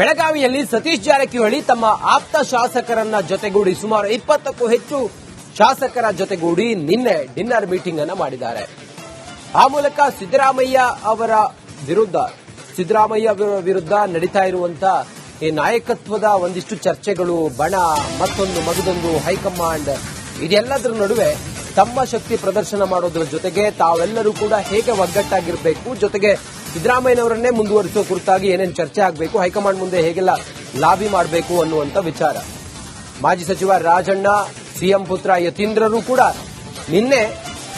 ಬೆಳಗಾವಿಯಲ್ಲಿ ಸತೀಶ್ ಜಾರಕಿಹೊಳಿ ತಮ್ಮ ಆಪ್ತ ಶಾಸಕರನ್ನ ಜೊತೆಗೂಡಿ ಸುಮಾರು 20ಕ್ಕೂ ಹೆಚ್ಚು ಶಾಸಕರ ಜೊತೆಗೂಡಿ ನಿನ್ನೆ ಡಿನ್ನರ್ ಮೀಟಿಂಗ್ ಅನ್ನು ಮಾಡಿದ್ದಾರೆ. ಆ ಮೂಲಕ ಸಿದ್ದರಾಮಯ್ಯ ವಿರುದ್ಧ ನಡೀತಾ ಇರುವಂತಹ ಈ ನಾಯಕತ್ವದ ಒಂದಿಷ್ಟು ಚರ್ಚೆಗಳು, ಬಣ, ಮತ್ತೊಂದು ಮಗದೊಂದು, ಹೈಕಮಾಂಡ್ ಇದೆಲ್ಲದರ ನಡುವೆ ತಮ್ಮ ಶಕ್ತಿ ಪ್ರದರ್ಶನ ಮಾಡೋದ್ರ ಜೊತೆಗೆ ತಾವೆಲ್ಲರೂ ಕೂಡ ಹೇಗೆ ಒಗ್ಗಟ್ಟಾಗಿರಬೇಕು, ಜೊತೆಗೆ ಸಿದ್ದರಾಮಯ್ಯನವರನ್ನೇ ಮುಂದುವರಿಸುವ ಕುರಿತಾಗಿ ಏನೇನು ಚರ್ಚೆ ಆಗಬೇಕು, ಹೈಕಮಾಂಡ್ ಮುಂದೆ ಹೇಗೆಲ್ಲ ಲಾಬಿ ಮಾಡಬೇಕು ಅನ್ನುವಂಥ ವಿಚಾರ. ಮಾಜಿ ಸಚಿವ ರಾಜಣ್ಣ, ಸಿಎಂ ಪುತ್ರ ಯತೀಂದ್ರರು ಕೂಡ ನಿನ್ನೆ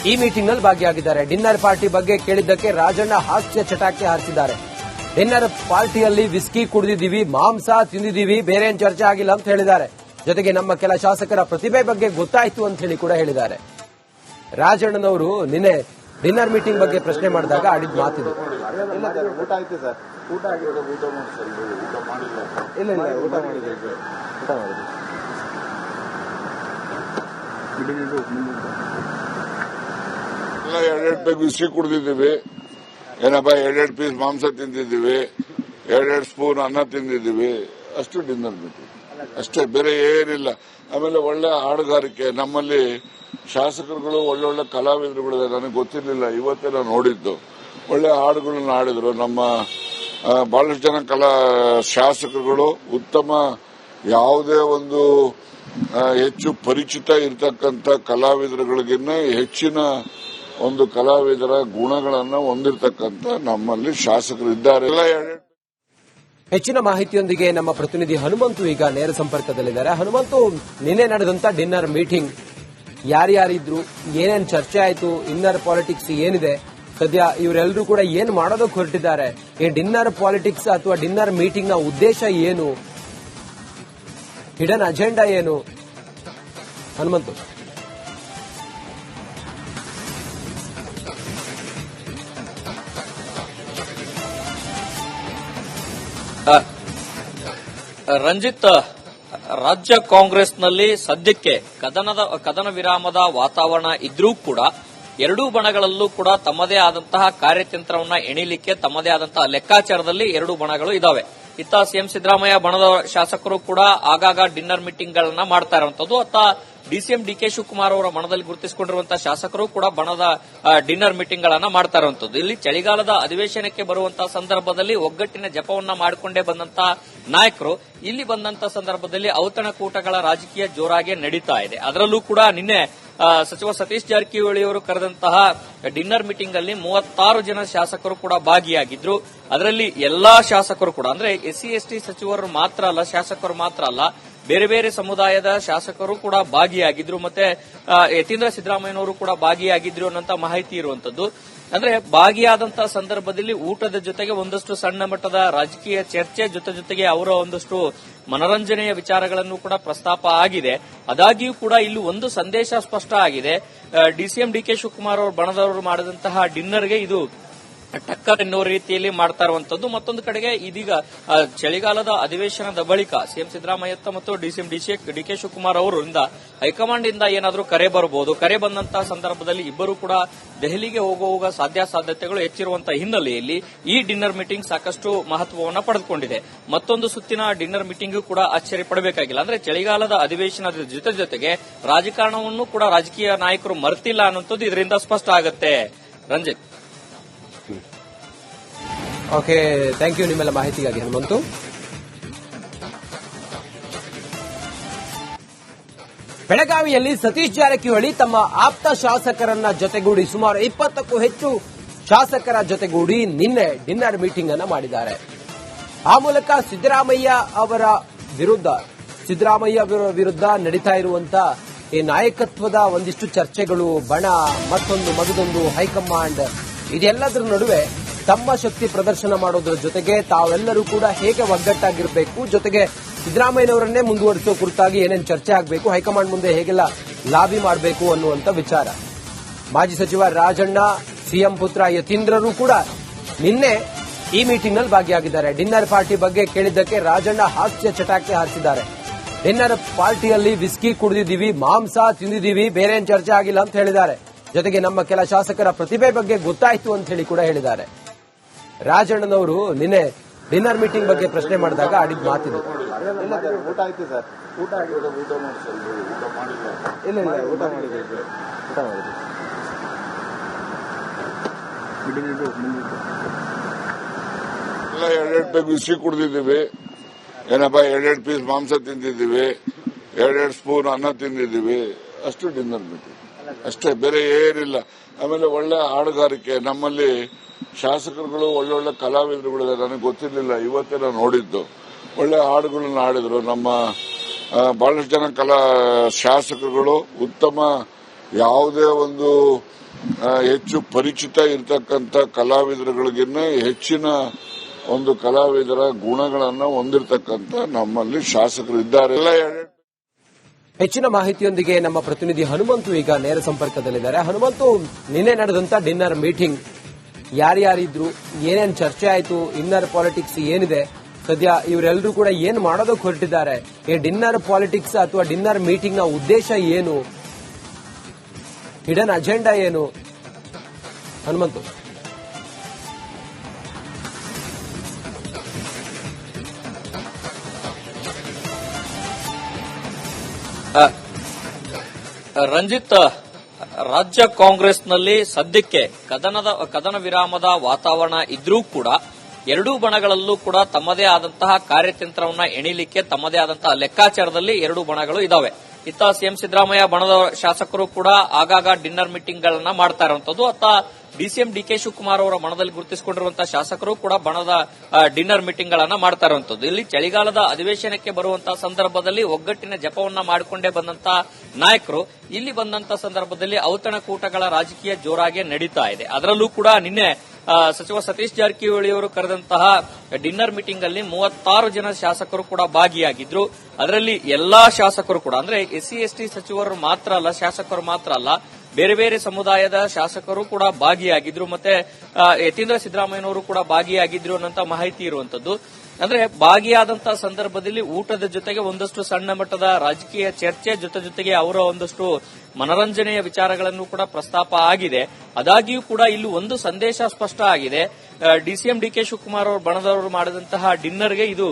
ಈ ಮೀಟಿಂಗ್ನಲ್ಲಿ ಭಾಗಿಯಾಗಿದ್ದಾರೆ. ಡಿನ್ನರ್ ಪಾರ್ಟಿ ಬಗ್ಗೆ ಕೇಳಿದ್ದಕ್ಕೆ ರಾಜಣ್ಣ ಹಾಸ್ಯ ಚಟಾಕಿ ಹಾರಿಸಿದ್ದಾರೆ. ಡಿನ್ನರ್ ಪಾರ್ಟಿಯಲ್ಲಿ ವಿಸ್ಕಿ ಕುಡಿದಿದ್ದೀವಿ, ಮಾಂಸ ತಿಂದಿದ್ದೀವಿ, ಬೇರೆ ಏನು ಚರ್ಚೆ ಆಗಿಲ್ಲ ಅಂತ ಹೇಳಿದ್ದಾರೆ. ಜೊತೆಗೆ ನಮ್ಮ ಕೆಲ ಶಾಸಕರ ಪ್ರತಿಭೆ ಬಗ್ಗೆ ಗೊತ್ತಾಯಿತು ಅಂತ ಹೇಳಿ ಕೂಡ ಹೇಳಿದ್ದಾರೆ. ರಾಜಣ್ಣನವರು ನಿನ್ನೆ ಡಿನ್ನರ್ ಮೀಟಿಂಗ್ ಬಗ್ಗೆ ಪ್ರಶ್ನೆ ಮಾಡಿದಾಗ ಆಡಿದ ಮಾತಿದೆ. ಎರಡೆರಡು ಪೈಕ್ ಬಿಸಿ ಕುಡಿದಿದ್ದೀವಿ, ಏನಪ್ಪ ಎರಡೆರಡು ಪೀಸ್ ಮಾಂಸ ತಿಂದಿದ್ದೀವಿ, ಎರಡೆರಡು ಸ್ಪೂನ್ ಅನ್ನ ತಿಂದಿದ್ದೀವಿ, ಅಷ್ಟು ಡಿನ್ನರ್ ಮೀಟಿಂಗ್ ಅಷ್ಟೇ, ಬೇರೆ ಏನಿಲ್ಲ. ಆಮೇಲೆ ಒಳ್ಳೆ ಹಾಡುಗಾರಿಕೆ, ನಮ್ಮಲ್ಲಿ ಶಾಸಕರುಗಳು ಒಳ್ಳೊಳ್ಳೆ ಕಲಾವಿದರುಗಳಿದೆ, ನನಗೆ ಗೊತ್ತಿರಲಿಲ್ಲ, ಇವತ್ತೇ ನಾನು ನೋಡಿದ್ದು. ಒಳ್ಳೆ ಹಾಡುಗಳನ್ನ ಹಾಡಿದ್ರು ನಮ್ಮ ಬಹಳಷ್ಟು ಜನ ಶಾಸಕರುಗಳು. ಉತ್ತಮ ಯಾವುದೇ ಒಂದು ಹೆಚ್ಚು ಪರಿಚಿತ ಇರತಕ್ಕಂಥ ಕಲಾವಿದರುಗಳಿಗಿನ್ನ ಹೆಚ್ಚಿನ ಒಂದು ಕಲಾವಿದರ ಗುಣಗಳನ್ನು ಹೊಂದಿರತಕ್ಕಂಥ ನಮ್ಮಲ್ಲಿ ಶಾಸಕರು ಇದ್ದಾರೆ. ಹೆಚ್ಚಿನ ಮಾಹಿತಿಯೊಂದಿಗೆ ನಮ್ಮ ಪ್ರತಿನಿಧಿ ಹನುಮಂತು ಈಗ ನೇರ ಸಂಪರ್ಕದಲ್ಲಿದ್ದಾರೆ. ಹನುಮಂತು, ನಿನ್ನೆ ನಡೆದಂತ ಡಿನ್ನರ್ ಮೀಟಿಂಗ್ ಯಾರ್ಯಾರಿದ್ರು, ಏನೇನು ಚರ್ಚೆ ಆಯಿತು, ಇನ್ನರ್ ಪಾಲಿಟಿಕ್ಸ್ ಏನಿದೆ, ಸದ್ಯ ಇವರೆಲ್ಲರೂ ಕೂಡ ಏನು ಮಾಡೋದಕ್ಕೆ ಹೊರಟಿದ್ದಾರೆ, ಈ ಡಿನ್ನರ್ ಪಾಲಿಟಿಕ್ಸ್ ಅಥವಾ ಡಿನ್ನರ್ ಮೀಟಿಂಗ್ ನ ಉದ್ದೇಶ ಏನು, ಹಿಡನ್ ಅಜೆಂಡಾ ಏನು? ಹನುಮಂತು. ರಂಜಿತ್, ರಾಜ್ಯ ಕಾಂಗ್ರೆಸ್ನಲ್ಲಿ ಸದ್ಯಕ್ಕೆ ಕದನ ವಿರಾಮದ ವಾತಾವರಣ ಇದ್ರೂ ಕೂಡ ಎರಡೂ ಬಣಗಳಲ್ಲೂ ಕೂಡ ತಮ್ಮದೇ ಆದಂತಹ ಕಾರ್ಯತಂತ್ರವನ್ನ ಎಣಿಲಿಕ್ಕೆ ತಮ್ಮದೇ ಆದಂತಹ ಲೆಕ್ಕಾಚಾರದಲ್ಲಿ ಎರಡೂ ಬಣಗಳು ಇದಾವೆ. ಇತ್ತ ಸಿಎಂ ಸಿದ್ದರಾಮಯ್ಯ ಬಣದ ಶಾಸಕರು ಕೂಡ ಆಗಾಗ ಡಿನ್ನರ್ ಮೀಟಿಂಗ್ ಗಳನ್ನ ಮಾಡ್ತಾ ಇರುವಂತದ್ದು, ಅತ್ತ ಡಿಸಿಎಂ ಡಿಕೆ ಶಿವಕುಮಾರ್ ಅವರ ಬಣದಲ್ಲಿ ಗುರುತಿಸಿಕೊಂಡಿರುವಂತಹ ಶಾಸಕರು ಕೂಡ ಬಣದ ಡಿನ್ನರ್ ಮೀಟಿಂಗ್ ಗಳನ್ನ ಮಾಡ್ತಾ ಇರುವಂತದ್ದು. ಇಲ್ಲಿ ಚಳಿಗಾಲದ ಅಧಿವೇಶನಕ್ಕೆ ಬರುವಂತಹ ಸಂದರ್ಭದಲ್ಲಿ ಒಗ್ಗಟ್ಟಿನ ಜಪವನ್ನ ಮಾಡಿಕೊಂಡೇ ಬಂದಂತಹ ನಾಯಕರು ಇಲ್ಲಿ ಬಂದಂತಹ ಸಂದರ್ಭದಲ್ಲಿ ಔತಣಕೂಟಗಳ ರಾಜಕೀಯ ಜೋರಾಗಿ ನಡೀತಾ ಇದೆ. ಅದರಲ್ಲೂ ಕೂಡ ನಿನ್ನೆ ಸಚಿವ ಸತೀಶ್ ಜಾರಕಿಹೊಳಿ ಅವರು ಕರೆದಂತಹ ಡಿನ್ನರ್ ಮೀಟಿಂಗ್ ಅಲ್ಲಿ 36 ಜನ ಶಾಸಕರು ಕೂಡ ಭಾಗಿಯಾಗಿದ್ರು. ಅದರಲ್ಲಿ ಎಲ್ಲಾ ಶಾಸಕರು ಕೂಡ, ಅಂದ್ರೆ ಎಸ್ಸಿ ಎಸ್ಟಿ ಸಚಿವರು ಮಾತ್ರ ಅಲ್ಲ, ಶಾಸಕರು ಮಾತ್ರ ಅಲ್ಲ, ಬೇರೆ ಬೇರೆ ಸಮುದಾಯದ ಶಾಸಕರು ಕೂಡ ಭಾಗಿಯಾಗಿದ್ರು. ಮತ್ತೆ ಯತೀಂದ್ರ ಸಿದ್ದರಾಮಯ್ಯನವರು ಕೂಡ ಭಾಗಿಯಾಗಿದ್ರು ಅನ್ನೋಂತ ಮಾಹಿತಿ ಇರುವಂತದ್ದು. ಅಂದ್ರೆ ಭಾಗಿಯಾದಂತಹ ಸಂದರ್ಭದಲ್ಲಿ ಊಟದ ಜೊತೆಗೆ ಒಂದಷ್ಟು ಸಣ್ಣ ಮಟ್ಟದ ರಾಜಕೀಯ ಚರ್ಚೆ ಜೊತೆಗೆ ಅವರ ಒಂದಷ್ಟು ಮನರಂಜನೆಯ ವಿಚಾರಗಳನ್ನು ಕೂಡ ಪ್ರಸ್ತಾಪ ಆಗಿದೆ. ಆದಾಗ್ಯೂ ಕೂಡ ಇಲ್ಲಿ ಒಂದು ಸಂದೇಶ ಸ್ಪಷ್ಟ ಆಗಿದೆ. ಡಿಸಿಎಂ ಡಿಕೆ ಶಿವಕುಮಾರ್ ಅವರು ಬಣದವರು ಮಾಡಿದಂತಹ ಡಿನ್ನರ್ಗೆ ಇದು ಟಕ್ಕರ್ ಎನ್ನುವ ರೀತಿಯಲ್ಲಿ ಮಾಡ್ತಾ ಇರುವಂತದ್ದು. ಮತ್ತೊಂದು ಕಡೆಗೆ ಇದೀಗ ಚಳಿಗಾಲದ ಅಧಿವೇಶನದ ಬಳಿಕ ಸಿಎಂ ಸಿದ್ದರಾಮಯ್ಯ ಮತ್ತು ಡಿಸಿಎಂ ಡಿಕೆ ಶಿವಕುಮಾರ್ ಅವರಿಂದ ಹೈಕಮಾಂಡ್ ಇಂದ ಏನಾದರೂ ಕರೆ ಬರಬಹುದು. ಕರೆ ಬಂದಂತಹ ಸಂದರ್ಭದಲ್ಲಿ ಇಬ್ಬರು ಕೂಡ ದೆಹಲಿಗೆ ಹೋಗುವ ಸಾಧ್ಯತೆಗಳು ಹೆಚ್ಚಿರುವಂತಹ ಹಿನ್ನೆಲೆಯಲ್ಲಿ ಈ ಡಿನ್ನರ್ ಮೀಟಿಂಗ್ ಸಾಕಷ್ಟು ಮಹತ್ವವನ್ನು ಪಡೆದುಕೊಂಡಿದೆ. ಮತ್ತೊಂದು ಸುತ್ತಿನ ಡಿನ್ನರ್ ಮೀಟಿಂಗ್ ಕೂಡ ಆಶ್ಚರ್ಯ ಪಡಬೇಕಾಗಿಲ್ಲ. ಅಂದ್ರೆ ಚಳಿಗಾಲದ ಅಧಿವೇಶನದ ಜೊತೆಗೆ ರಾಜಕಾರಣವನ್ನು ಕೂಡ ರಾಜಕೀಯ ನಾಯಕರು ಮರೆತಿಲ್ಲ ಅನ್ನುವಂಥದ್ದು ಇದರಿಂದ ಸ್ಪಷ್ಟ ಆಗುತ್ತೆ. ರಂಜಿತ್. ಓಕೆ, ಥ್ಯಾಂಕ್ ಯು ನಿಮ್ಮೆಲ್ಲ ಮಾಹಿತಿಗಾಗಿ ಹನುಮಂತು. ಬೆಳಗಾವಿಯಲ್ಲಿ ಸತೀಶ್ ಜಾರಕಿಹೊಳಿ ತಮ್ಮ ಆಪ್ತ ಶಾಸಕರನ್ನ ಜೊತೆಗೂಡಿ ಸುಮಾರು 20ಕ್ಕೂ ಹೆಚ್ಚು ಶಾಸಕರ ಜೊತೆಗೂಡಿ ನಿನ್ನೆ ಡಿನ್ನರ್ ಮೀಟಿಂಗ್ ಅನ್ನು ಮಾಡಿದ್ದಾರೆ. ಆ ಮೂಲಕ ಸಿದ್ದರಾಮಯ್ಯ ವಿರುದ್ಧ ನಡೀತಾ ಇರುವಂತಹ ಈ ನಾಯಕತ್ವದ ಒಂದಿಷ್ಟು ಚರ್ಚೆಗಳು, ಬಣ, ಮತ್ತೊಂದು ಮಗದೊಂದು, ಹೈಕಮಾಂಡ್ ಇದೆಲ್ಲದರ ನಡುವೆ ತಮ್ಮ ಶಕ್ತಿ ಪ್ರದರ್ಶನ ಮಾಡೋದ್ರ ಜೊತೆಗೆ ತಾವೆಲ್ಲರೂ ಕೂಡ ಹೇಗೆ ಒಗ್ಗಟ್ಟಾಗಿರಬೇಕು, ಜೊತೆಗೆ ಸಿದ್ದರಾಮಯ್ಯನವರನ್ನೇ ಮುಂದುವರಿಸುವ ಕುರಿತಾಗಿ ಏನೇನು ಚರ್ಚೆ ಆಗಬೇಕು, ಹೈಕಮಾಂಡ್ ಮುಂದೆ ಹೇಗೆಲ್ಲ ಲಾಬಿ ಮಾಡಬೇಕು ಅನ್ನುವಂಥ ವಿಚಾರ. ಮಾಜಿ ಸಚಿವ ರಾಜಣ್ಣ, ಸಿಎಂ ಪುತ್ರ ಯತೀಂದ್ರರು ಕೂಡ ನಿನ್ನೆ ಈ ಮೀಟಿಂಗ್ನಲ್ಲಿ ಭಾಗಿಯಾಗಿದ್ದಾರೆ. ಡಿನ್ನರ್ ಪಾರ್ಟಿ ಬಗ್ಗೆ ಕೇಳಿದ್ದಕ್ಕೆ ರಾಜಣ್ಣ ಹಾಸ್ಯ ಚಟಾಕಿ ಹಾರಿಸಿದ್ದಾರೆ. ಡಿನ್ನರ್ ಪಾರ್ಟಿಯಲ್ಲಿ ವಿಸ್ಕಿ ಕುಡಿದಿದ್ದೀವಿ, ಮಾಂಸ ತಿಂದಿದ್ದೀವಿ, ಬೇರೆ ಏನು ಚರ್ಚೆ ಆಗಿಲ್ಲ ಅಂತ ಹೇಳಿದ್ದಾರೆ. ಜೊತೆಗೆ ನಮ್ಮ ಕೆಲ ಶಾಸಕರ ಪ್ರತಿಭೆ ಬಗ್ಗೆ ಗೊತ್ತಾಯಿತು ಅಂತ ಹೇಳಿ ಕೂಡ ಹೇಳಿದ್ದಾರೆ. ರಾಜಣ್ಣನವರು ನಿನ್ನೆ ಡಿನ್ನರ್ ಮೀಟಿಂಗ್ ಬಗ್ಗೆ ಪ್ರಶ್ನೆ ಮಾಡಿದಾಗ ಆಡಿದ ಮಾತಿದೆ. ಊಟ ಆಯ್ತು ಸರ್. ಊಟ ಮಾಡಿಲ್ಲ. ಊಟ ಮಾಡಿದ್ದೀವಿ. ಎಲ್ಲ 2 ಬಿಸಿ ಕುಡಿದಿದ್ದೀವಿ. ಏನಪ್ಪ 2 ಪೀಸ್ ಮಾಂಸ ತಿಂದಿದ್ದೀವಿ, 2 ಸ್ಪೂನ್ ಅನ್ನ ತಿಂದಿದ್ದೀವಿ. ಅಷ್ಟು ಡಿನ್ನರ್ ಮೀಟಿಂಗ್ ಅಷ್ಟೇ, ಬೇರೆ ಏನಿಲ್ಲ. ಆಮೇಲೆ ಒಳ್ಳೆ ಹಾಡುಗಾರಿಕೆ, ನಮ್ಮಲ್ಲಿ ಶಾಸಕರುಗಳು ಒಳ್ಳೊಳ್ಳೆ ಕಲಾವಿದರುಗಳು ನನಗೆ ಗೊತ್ತಿರಲಿಲ್ಲ, ಇವತ್ತೇ ನಾನು ನೋಡಿದ್ದು. ಒಳ್ಳೆ ಹಾಡುಗಳನ್ನ ಹಾಡಿದ್ರು ನಮ್ಮ ಬಹಳಷ್ಟು ಜನ ಶಾಸಕರುಗಳು. ಉತ್ತಮ ಯಾವುದೇ ಒಂದು ಹೆಚ್ಚು ಪರಿಚಿತ ಇರತಕ್ಕಂಥ ಕಲಾವಿದರುಗಳಿಗಿನ್ನ ಹೆಚ್ಚಿನ ಒಂದು ಕಲಾವಿದರ ಗುಣಗಳನ್ನು ಹೊಂದಿರತಕ್ಕಂಥ ನಮ್ಮಲ್ಲಿ ಶಾಸಕರು ಇದ್ದಾರೆ. ಹೆಚ್ಚಿನ ಮಾಹಿತಿಯೊಂದಿಗೆ ನಮ್ಮ ಪ್ರತಿನಿಧಿ ಹನುಮಂತು ಈಗ ನೇರ ಸಂಪರ್ಕದಲ್ಲಿದ್ದಾರೆ. ಹನುಮಂತು, ನಿನ್ನೆ ನಡೆದಂತ ಡಿನ್ನರ್ ಮೀಟಿಂಗ್ ಯಾರ್ಯಾರಿದ್ರು, ಏನೇನು ಚರ್ಚೆ ಆಯಿತು, ಇನ್ನರ್ ಪಾಲಿಟಿಕ್ಸ್ ಏನಿದೆ, ಸದ್ಯ ಇವರೆಲ್ಲರೂ ಕೂಡ ಏನು ಮಾಡೋದಕ್ಕೆ ಹೊರಟಿದ್ದಾರೆ, ಈ ಡಿನ್ನರ್ ಪಾಲಿಟಿಕ್ಸ್ ಅಥವಾ ಡಿನ್ನರ್ ಮೀಟಿಂಗ್ ನ ಉದ್ದೇಶ ಏನು, ಹಿಡನ್ ಅಜೆಂಡಾ ಏನು? ಹನುಮಂತು. ರಂಜಿತ್, ರಾಜ್ಯ ಕಾಂಗ್ರೆಸ್ನಲ್ಲಿ ಸದ್ಯಕ್ಕೆ ಕದನ ವಿರಾಮದ ವಾತಾವರಣ ಇದ್ರೂ ಕೂಡ ಎರಡೂ ಬಣಗಳಲ್ಲೂ ಕೂಡ ತಮ್ಮದೇ ಆದಂತಹ ಕಾರ್ಯತಂತ್ರವನ್ನ ಎಣಿಲಿಕ್ಕೆ ತಮ್ಮದೇ ಆದಂತಹ ಲೆಕ್ಕಾಚಾರದಲ್ಲಿ ಎರಡೂ ಬಣಗಳು ಇದಾವೆ. ಇತ್ತ ಸಿಎಂ ಸಿದ್ದರಾಮಯ್ಯ ಬಣದ ಶಾಸಕರು ಕೂಡ ಆಗಾಗ ಡಿನ್ನರ್ ಮೀಟಿಂಗ್ ಗಳನ್ನ ಮಾಡ್ತಾ ಇರುವಂತದ್ದು, ಅತ್ತ ಡಿಸಿಎಂ ಡಿಕೆ ಶಿವಕುಮಾರ್ ಅವರ ಬಣದಲ್ಲಿ ಗುರುತಿಸಿಕೊಂಡಿರುವಂತಹ ಶಾಸಕರು ಕೂಡ ಬಣದ ಡಿನ್ನರ್ ಮೀಟಿಂಗ್ ಗಳನ್ನ ಮಾಡ್ತಾ ಇರುವಂತದ್ದು. ಇಲ್ಲಿ ಚಳಿಗಾಲದ ಅಧಿವೇಶನಕ್ಕೆ ಬರುವಂತಹ ಸಂದರ್ಭದಲ್ಲಿ ಒಗ್ಗಟ್ಟಿನ ಜಪವನ್ನ ಮಾಡಿಕೊಂಡೇ ಬಂದಂತಹ ನಾಯಕರು ಇಲ್ಲಿ ಬಂದಂತಹ ಸಂದರ್ಭದಲ್ಲಿ ಔತಣಕೂಟಗಳ ರಾಜಕೀಯ ಜೋರಾಗಿ ನಡೀತಾ ಇದೆ. ಅದರಲ್ಲೂ ಕೂಡ ನಿನ್ನೆ ಸಚಿವ ಸತೀಶ್ ಜಾರಕಿಹೊಳಿ ಅವರು ಕರೆದಂತಹ ಡಿನ್ನರ್ ಮೀಟಿಂಗ್ ಅಲ್ಲಿ 36 ಜನ ಶಾಸಕರು ಕೂಡ ಭಾಗಿಯಾಗಿದ್ರು. ಅದರಲ್ಲಿ ಎಲ್ಲಾ ಶಾಸಕರು ಕೂಡ, ಅಂದ್ರೆ ಎಸ್ಸಿ ಎಸ್ಟಿ ಸಚಿವರು ಮಾತ್ರ ಅಲ್ಲ, ಶಾಸಕರು ಮಾತ್ರ ಅಲ್ಲ, ಬೇರೆ ಬೇರೆ ಸಮುದಾಯದ ಶಾಸಕರು ಕೂಡ ಭಾಗಿಯಾಗಿದ್ರು. ಮತ್ತೆ ಯತೀಂದ್ರ ಸಿದ್ದರಾಮಯ್ಯನವರು ಕೂಡ ಭಾಗಿಯಾಗಿದ್ರು ಅನ್ನೋಂತ ಮಾಹಿತಿ ಇರುವಂತದ್ದು. ಅಂದ್ರೆ ಭಾಗಿಯಾದಂತಹ ಸಂದರ್ಭದಲ್ಲಿ ಊಟದ ಜೊತೆಗೆ ಒಂದಷ್ಟು ಸಣ್ಣ ಮಟ್ಟದ ರಾಜಕೀಯ ಚರ್ಚೆ ಜೊತೆಗೆ ಅವರ ಒಂದಷ್ಟು ಮನರಂಜನೆಯ ವಿಚಾರಗಳನ್ನು ಕೂಡ ಪ್ರಸ್ತಾಪ ಆಗಿದೆ. ಆದಾಗ್ಯೂ ಕೂಡ ಇಲ್ಲಿ ಒಂದು ಸಂದೇಶ ಸ್ಪಷ್ಟ ಆಗಿದೆ. ಡಿಸಿಎಂ ಡಿಕೆ ಶಿವಕುಮಾರ್ ಅವರು ಬಣದವರು ಮಾಡಿದಂತಹ ಡಿನ್ನರ್ಗೆ ಇದು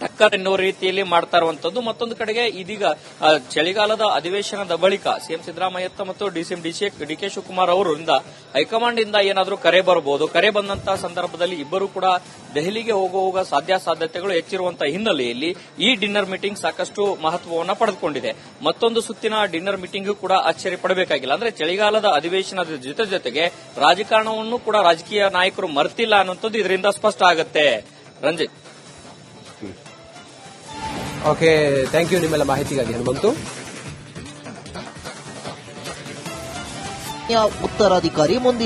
ಟಕ್ಕರ್ ಎನ್ನುವ ರೀತಿಯಲ್ಲಿ ಮಾಡ್ತಾ ಇರುವಂತದ್ದು. ಮತ್ತೊಂದು ಕಡೆಗೆ ಇದೀಗ ಚಳಿಗಾಲದ ಅಧಿವೇಶನದ ಬಳಿಕ ಸಿಎಂ ಸಿದ್ದರಾಮಯ್ಯ ಮತ್ತು ಡಿಸಿಎಂ ಡಿಕೆ ಶಿವಕುಮಾರ್ ಅವರಿಂದ ಹೈಕಮಾಂಡ್ ಇಂದ ಏನಾದರೂ ಕರೆ ಬರಬಹುದು. ಕರೆ ಬಂದಂತಹ ಸಂದರ್ಭದಲ್ಲಿ ಇಬ್ಬರು ಕೂಡ ದೆಹಲಿಗೆ ಹೋಗುವ ಸಾಧ್ಯತೆಗಳು ಹೆಚ್ಚಿರುವಂತಹ ಹಿನ್ನೆಲೆಯಲ್ಲಿ ಈ ಡಿನ್ನರ್ ಮೀಟಿಂಗ್ ಸಾಕಷ್ಟು ಮಹತ್ವವನ್ನು ಪಡೆದುಕೊಂಡಿದೆ. ಮತ್ತೊಂದು ಸುತ್ತಿನ ಡಿನ್ನರ್ ಮೀಟಿಂಗ್ ಕೂಡ ಆಶ್ಚರ್ಯ ಪಡಬೇಕಾಗಿಲ್ಲ. ಅಂದ್ರೆ ಚಳಿಗಾಲದ ಅಧಿವೇಶನದ ಜೊತೆಗೆ ರಾಜಕಾರಣವನ್ನು ಕೂಡ ರಾಜಕೀಯ ನಾಯಕರು ಮರ್ತಿಲ್ಲ ಅನ್ನುವಂಥದ್ದು ಇದರಿಂದ ಸ್ಪಷ್ಟ ಆಗುತ್ತೆ. ರಂಜಿತ್. ಓಕೆ, ಥ್ಯಾಂಕ್ ಯು ನಿಮ್ಮೆಲ್ಲ ಮಾಹಿತಿಗಾಗಿ ಹನುಮಂತು. ಉತ್ತರಾಧಿಕಾರಿ ಮುಂದಿನ